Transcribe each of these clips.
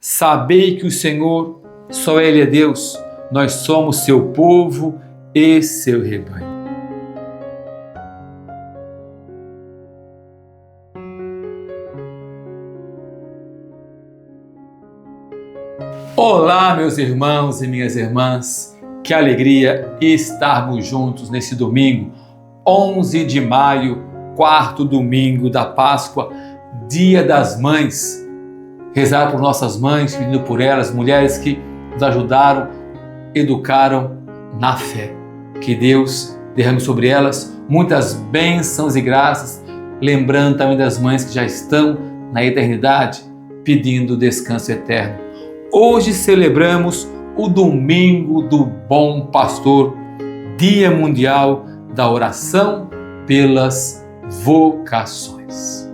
Sabei que o Senhor, só Ele é Deus, nós somos seu povo e seu rebanho. Olá, meus irmãos e minhas irmãs, que alegria estarmos juntos nesse domingo, 11 de maio, quarto domingo da Páscoa, Dia das Mães. Rezar por nossas mães, pedindo por elas, mulheres que nos ajudaram, educaram na fé. Que Deus derrame sobre elas muitas bênçãos e graças, lembrando também das mães que já estão na eternidade, pedindo descanso eterno. Hoje celebramos o Domingo do Bom Pastor, Dia Mundial da Oração pelas Vocações.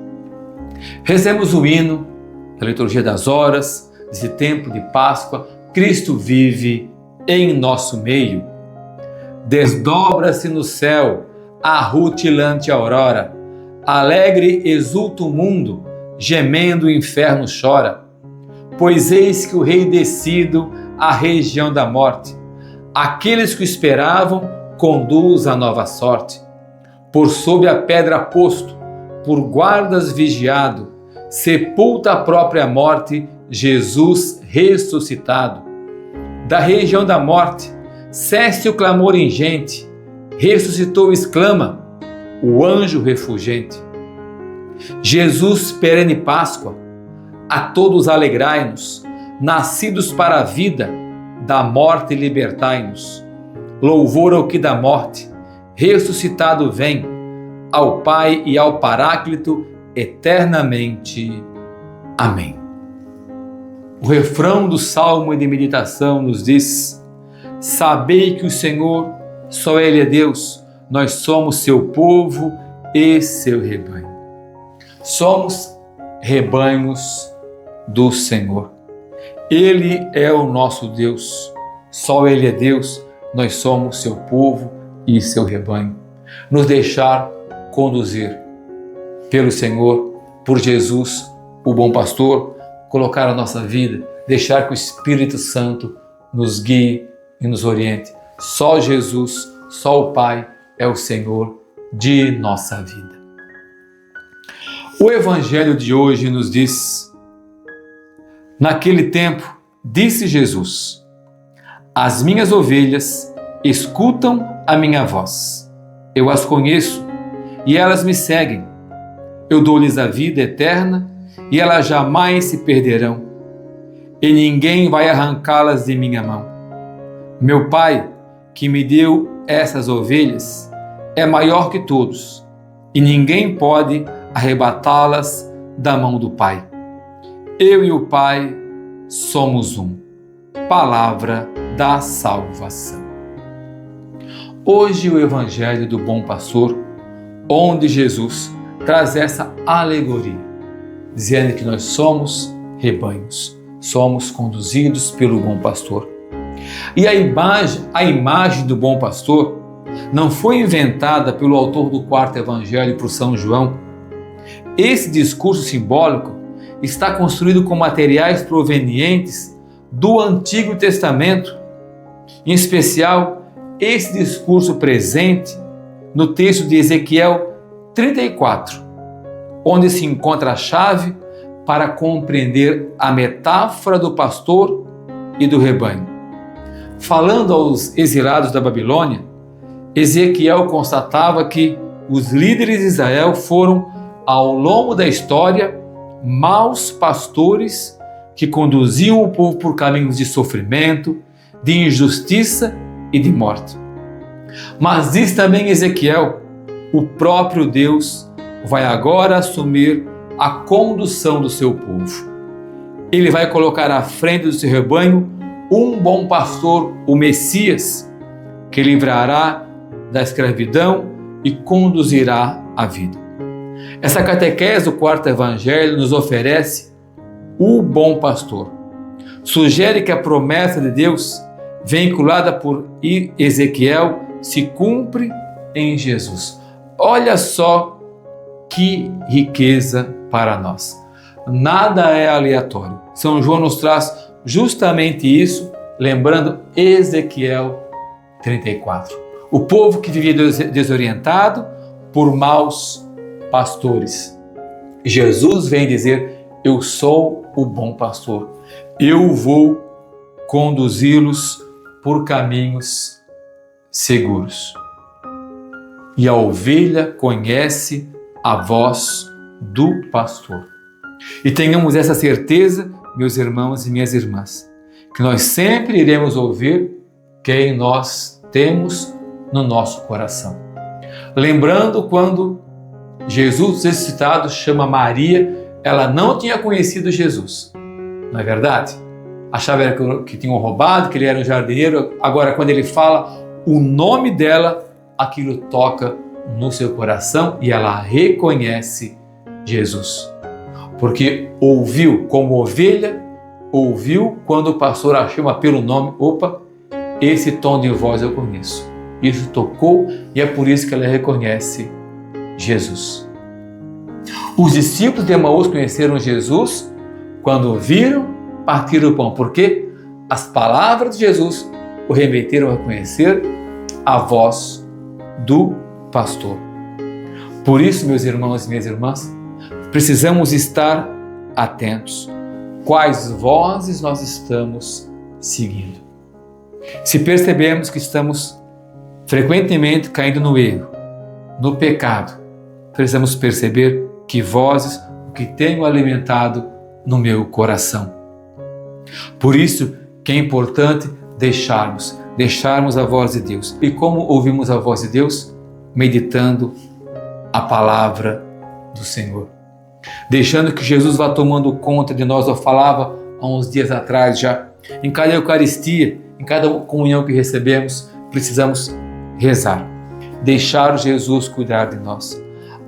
Rezemos o hino da Liturgia das Horas, desse tempo de Páscoa. Cristo vive em nosso meio. Desdobra-se no céu a rutilante aurora, alegre exulta o mundo, gemendo o inferno chora. Pois eis que o Rei descido à região da morte, aqueles que o esperavam conduz a nova sorte. Por sob a pedra posto, por guardas vigiado, sepulta a própria morte, Jesus ressuscitado. Da região da morte, cesse o clamor ingente, ressuscitou, exclama o anjo refulgente. Jesus perene Páscoa, a todos alegrai-nos, nascidos para a vida, da morte libertai-nos. Louvor ao que da morte, ressuscitado vem, ao Pai e ao Paráclito, eternamente. Amém. O refrão do Salmo de meditação nos diz: sabei que o Senhor, só Ele é Deus, nós somos seu povo e seu rebanho. Somos rebanhos do Senhor. Ele é o nosso Deus, só Ele é Deus, nós somos seu povo e seu rebanho. Nos deixar conduzir pelo Senhor, por Jesus, o bom pastor, colocar a nossa vida, deixar que o Espírito Santo nos guie e nos oriente. Só Jesus, só o Pai é o Senhor de nossa vida. O Evangelho de hoje nos diz: naquele tempo, disse Jesus, as minhas ovelhas escutam a minha voz. Eu as conheço e elas me seguem. Eu dou-lhes a vida eterna e elas jamais se perderão, e ninguém vai arrancá-las de minha mão. Meu Pai, que me deu essas ovelhas, é maior que todos, e ninguém pode arrebatá-las da mão do Pai. Eu e o Pai somos um. Palavra da salvação. Hoje o Evangelho do Bom Pastor, onde Jesus traz essa alegoria, dizendo que nós somos rebanhos, somos conduzidos pelo bom pastor. E a imagem do bom pastor não foi inventada pelo autor do quarto evangelho por São João. Esse discurso simbólico está construído com materiais provenientes do Antigo Testamento, em especial esse discurso presente no texto de Ezequiel 34, onde se encontra a chave para compreender a metáfora do pastor e do rebanho. Falando aos exilados da Babilônia, Ezequiel constatava que os líderes de Israel foram, ao longo da história, maus pastores que conduziam o povo por caminhos de sofrimento, de injustiça e de morte. Mas diz também Ezequiel: o próprio Deus vai agora assumir a condução do seu povo. Ele vai colocar à frente do seu rebanho um bom pastor, o Messias, que livrará da escravidão e conduzirá a vida. Essa catequese do quarto evangelho nos oferece o bom pastor. Sugere que a promessa de Deus, vinculada por Ezequiel, se cumpre em Jesus. Olha só que riqueza para nós. nada é aleatório. São João nos traz justamente isso, lembrando Ezequiel 34. O povo que vivia desorientado por maus pastores. Jesus vem dizer: eu sou o bom pastor. Eu vou conduzi-los por caminhos seguros. E a ovelha conhece a voz do pastor. E tenhamos essa certeza, meus irmãos e minhas irmãs, que nós sempre iremos ouvir quem nós temos no nosso coração. Lembrando quando Jesus ressuscitado chama Maria, ela não tinha conhecido Jesus, não é verdade? Achava que tinham roubado, que ele era um jardineiro. Agora, quando ele fala o nome dela, aquilo toca no seu coração e ela reconhece Jesus. Porque ouviu como ovelha, ouviu quando o pastor a chama pelo nome. Opa, esse tom de voz eu conheço. Isso tocou e é por isso que ela reconhece Jesus. Os discípulos de Emaús conheceram Jesus quando viram partir o pão, porque as palavras de Jesus o remeteram a conhecer a voz do pastor. Por isso, meus irmãos e minhas irmãs, precisamos estar atentos. Quais vozes nós estamos seguindo? Se percebemos que estamos frequentemente caindo no erro, no pecado, precisamos perceber que vozes o que tenho alimentado no meu coração. Por isso que é importante deixarmos a voz de Deus. E como ouvimos a voz de Deus? Meditando a palavra do Senhor. Deixando que Jesus vá tomando conta de nós. Eu falava há uns dias atrás já, em cada Eucaristia, em cada comunhão que recebemos, precisamos rezar. Deixar Jesus cuidar de nós.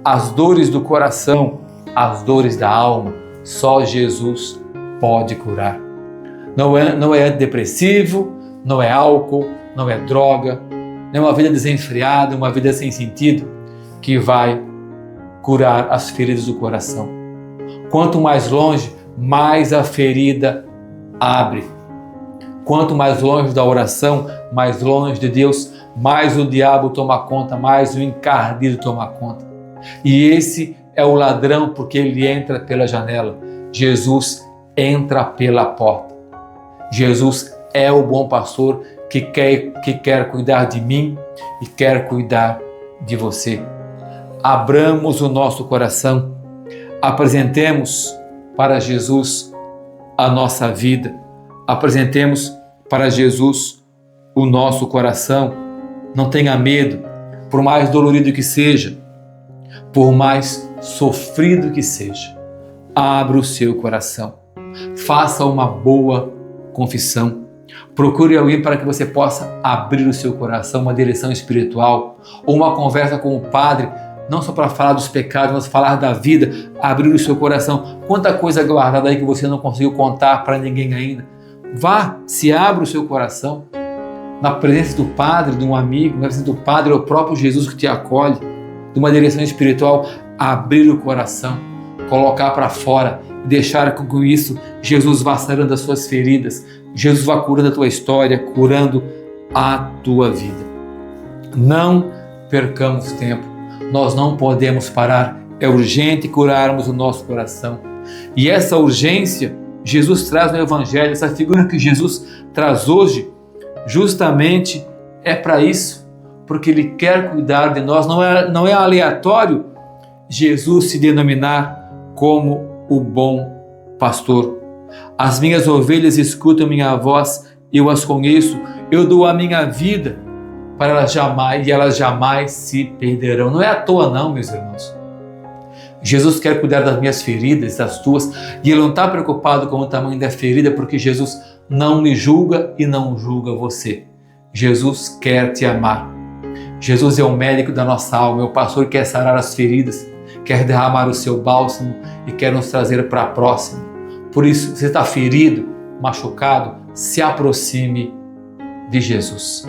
As dores do coração, as dores da alma, só Jesus pode curar. Não é antidepressivo, não é álcool, não é droga, não é uma vida desenfreada, uma vida sem sentido que vai curar as feridas do coração. Quanto mais longe, mais a ferida abre. Quanto mais longe da oração, mais longe de Deus, mais o diabo toma conta, mais o encardido toma conta. E esse é o ladrão porque ele entra pela janela. Jesus entra pela porta. Jesus é o bom pastor que quer cuidar de mim e quer cuidar de você. Abramos o nosso coração, apresentemos para Jesus a nossa vida, apresentemos para Jesus o nosso coração. Não tenha medo, por mais dolorido que seja, por mais sofrido que seja, abra o seu coração, faça uma boa confissão, procure alguém para que você possa abrir o seu coração, uma direção espiritual ou uma conversa com o padre, não só para falar dos pecados, mas falar da vida, abrir o seu coração. Quanta coisa guardada aí que você não conseguiu contar para ninguém ainda. Vá, se abra o seu coração, na presença do padre, de um amigo, na presença do padre, é o próprio Jesus que te acolhe, de uma direção espiritual, abrir o coração, colocar para fora, deixar que com isso Jesus vá sarando as suas feridas, Jesus vá curando a tua história, curando a tua vida. Não percamos tempo, nós não podemos parar, é urgente curarmos o nosso coração. E essa urgência, Jesus traz no Evangelho, essa figura que Jesus traz hoje, justamente é para isso, porque Ele quer cuidar de nós. Não é aleatório Jesus se denominar como o bom pastor. As minhas ovelhas escutam minha voz, eu as conheço, eu dou a minha vida para elas jamais se perderão. Não é à toa não, meus irmãos. Jesus quer cuidar das minhas feridas, das tuas, e Ele não está preocupado com o tamanho da ferida, porque Jesus não me julga e não julga você. Jesus quer te amar. Jesus é o médico da nossa alma, é o pastor que quer sarar as feridas, quer derramar o seu bálsamo e quer nos trazer para a próxima. Por isso, você está ferido, machucado, se aproxime de Jesus.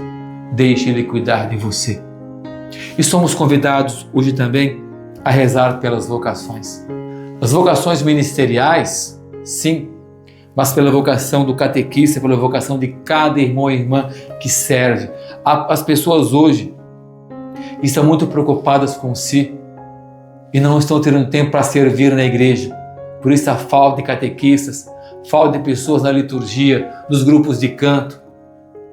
Deixe Ele cuidar de você. E somos convidados hoje também a rezar pelas vocações. As vocações ministeriais, sim, mas pela vocação do catequista, pela vocação de cada irmão e irmã que serve. As pessoas hoje estão muito preocupadas com si e não estão tendo tempo para servir na igreja. Por isso a falta de catequistas, falta de pessoas na liturgia, nos grupos de canto.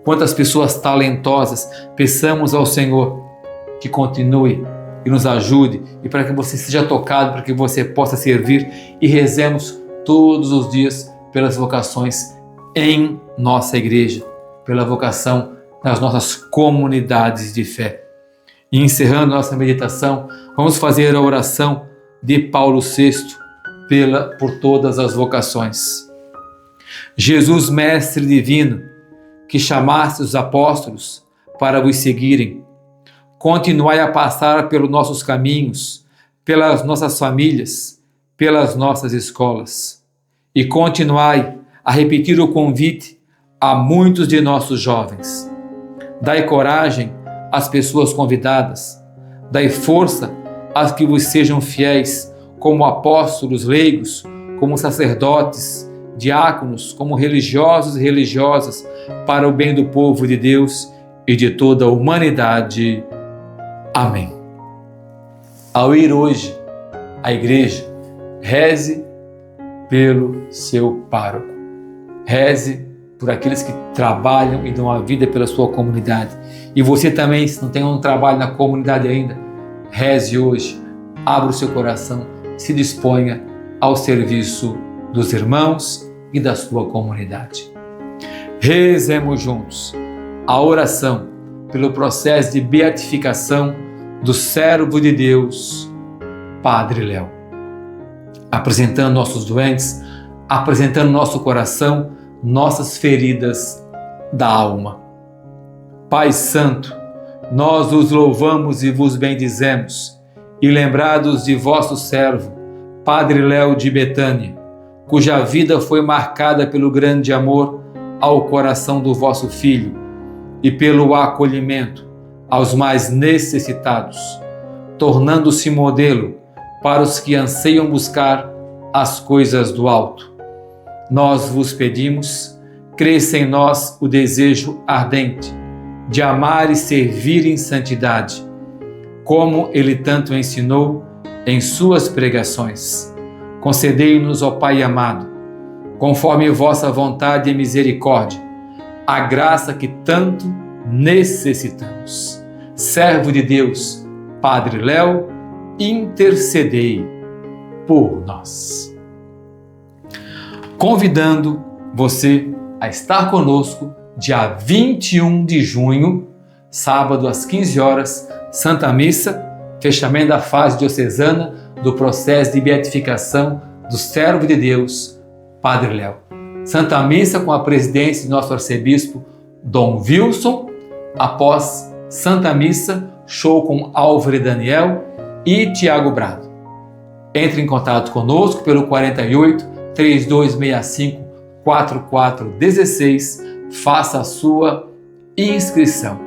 Quantas pessoas talentosas. Peçamos ao Senhor que continue e nos ajude e para que você seja tocado, para que você possa servir, e rezemos todos os dias pelas vocações em nossa igreja, pela vocação nas nossas comunidades de fé. E encerrando nossa meditação, vamos fazer a oração de Paulo VI por todas as vocações. Jesus, Mestre Divino, que chamaste os apóstolos para vos seguirem, continuai a passar pelos nossos caminhos, pelas nossas famílias, pelas nossas escolas, e continuai a repetir o convite a muitos de nossos jovens. Dai coragem às pessoas convidadas, dai força às que vos sejam fiéis, como apóstolos leigos, como sacerdotes, diáconos, como religiosos e religiosas, para o bem do povo de Deus e de toda a humanidade. Amém. Ao ir hoje à igreja, reze pelo seu pároco. Reze por aqueles que trabalham e dão a vida pela sua comunidade. E você também, se não tem um trabalho na comunidade ainda, reze hoje, abra o seu coração, se disponha ao serviço dos irmãos e da sua comunidade. Rezemos juntos a oração pelo processo de beatificação do servo de Deus, Padre Léo. Apresentando nossos doentes, apresentando nosso coração, nossas feridas da alma. Pai Santo, nós os louvamos e vos bendizemos, e lembrados de vosso servo, Padre Léo de Betânia, cuja vida foi marcada pelo grande amor ao coração do vosso Filho e pelo acolhimento aos mais necessitados, tornando-se modelo para os que anseiam buscar as coisas do alto. Nós vos pedimos, cresça em nós o desejo ardente de amar e servir em santidade, como ele tanto ensinou em suas pregações. Concedei-nos, ó Pai amado, conforme vossa vontade e misericórdia, a graça que tanto necessitamos. Servo de Deus, Padre Léo, intercedei por nós. Convidando você a estar conosco dia 21 de junho, sábado às 15 horas, Santa Missa, fechamento da fase diocesana do processo de beatificação do servo de Deus, Padre Léo. Santa Missa com a presidência de nosso arcebispo Dom Wilson. Após Santa Missa, show com Álvaro e Daniel e Tiago Brado. Entre em contato conosco pelo 48 3265 4416, faça a sua inscrição.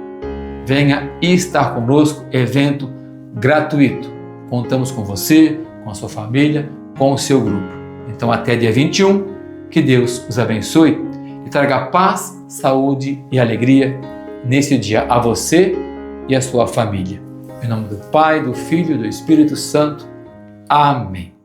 Venha estar conosco, evento gratuito. Contamos com você, com a sua família, com o seu grupo. Então até dia 21, que Deus os abençoe e traga paz, saúde e alegria nesse dia a você e a sua família. Em nome do Pai, do Filho e do Espírito Santo. Amém.